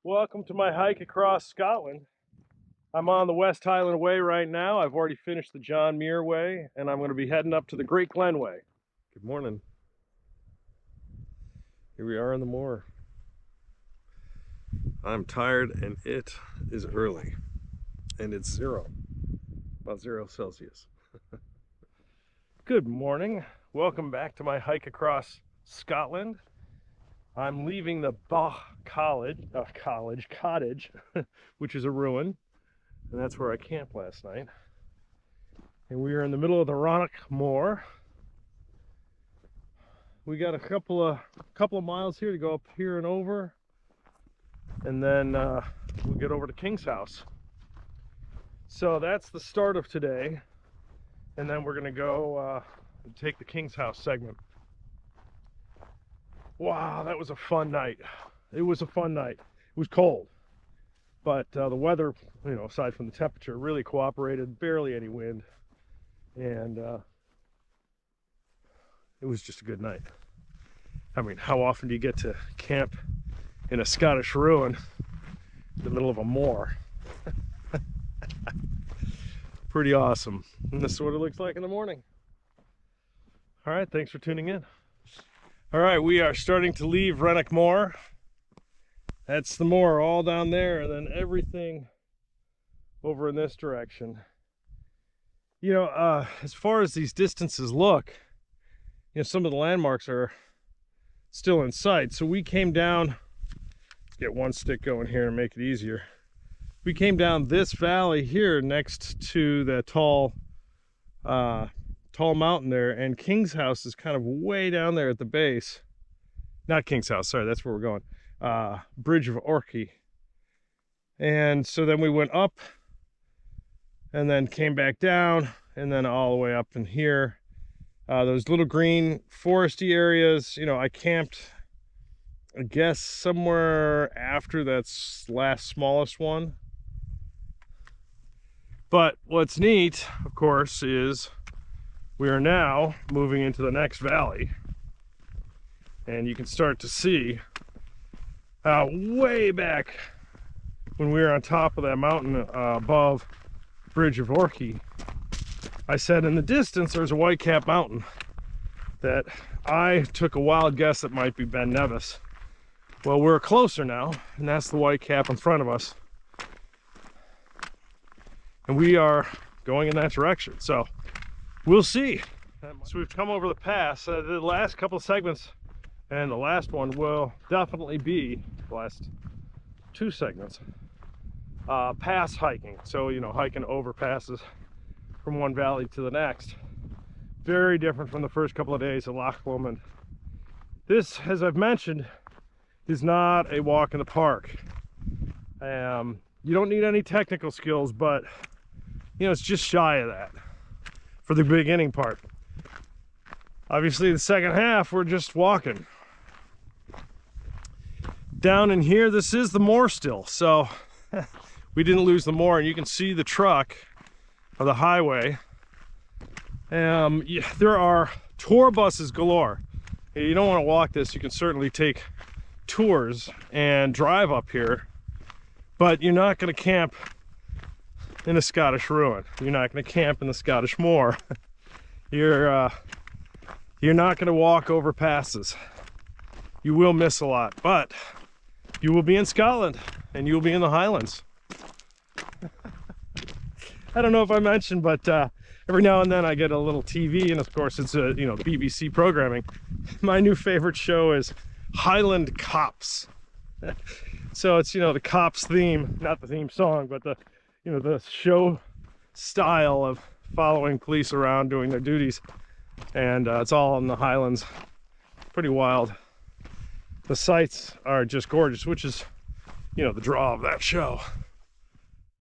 Welcome to my hike across Scotland. I'm on the West Highland Way right now. I've already finished the John Muir Way, and I'm going to be heading up to the Great Glen Way. Good morning. Here we are on the moor. I'm tired and it is early, and it's about 0 Celsius. Good morning. Welcome back to my hike across Scotland. I'm leaving the Ba Cottage, which is a ruin, and that's where I camped last night. And we are in the middle of the Rannoch Moor. We got a couple of miles here to go up here and over, and then we'll get over to King's house. So that's the start of today, and then we're gonna go and take the King's house segment. Wow, that was a fun night. It was a fun night. It was cold, but the weather, aside from the temperature, really cooperated. Barely any wind, and it was just a good night. I mean, how often do you get to camp in a Scottish ruin in the middle of a moor? Pretty awesome. And this is what it looks like in the morning. All right, thanks for tuning in. All right, we are starting to leave Rannoch Moor. That's the moor all down there, and then everything over in this direction. As far as these distances look, some of the landmarks are still in sight. So we came down, let's get one stick going here and make it easier. We came down this valley here next to the tall mountain there, and King's house is kind of way down there at the base. Not King's house, sorry, that's where we're going. Bridge of Orchy. And so then we went up and then came back down and then all the way up in here. Those little green foresty areas, I camped, I guess, somewhere after that last smallest one. But what's neat, of course, is we are now moving into the next valley, and you can start to see way back when we were on top of that mountain above Bridge of Orchy, I said in the distance there's a white-capped mountain that I took a wild guess that might be Ben Nevis. Well, we're closer now, and that's the white cap in front of us, and we are going in that direction. So we'll see. So we've come over the pass. The last couple of segments and the last one will definitely be the last 2 segments. Pass hiking. So, hiking over passes from one valley to the next. Very different from the first couple of days at Loch Lomond. This, as I've mentioned, is not a walk in the park. You don't need any technical skills, but, it's just shy of that for the beginning part. Obviously the second half we're just walking down in here. This is the moor still, so we didn't lose the moor, and you can see the truck of the highway. There are tour buses galore. You don't want to walk this, you can certainly take tours and drive up here, but you're not going to camp in a Scottish ruin. You're not going to camp in the Scottish moor. You're not going to walk over passes. You will miss a lot, but you will be in Scotland and you will be in the Highlands. I don't know if I mentioned, but every now and then I get a little TV, and of course it's BBC programming. My new favorite show is Highland Cops. So it's the Cops theme, not the theme song, but the show style of following police around doing their duties, and it's all in the Highlands. Pretty wild. The sights are just gorgeous, which is the draw of that show.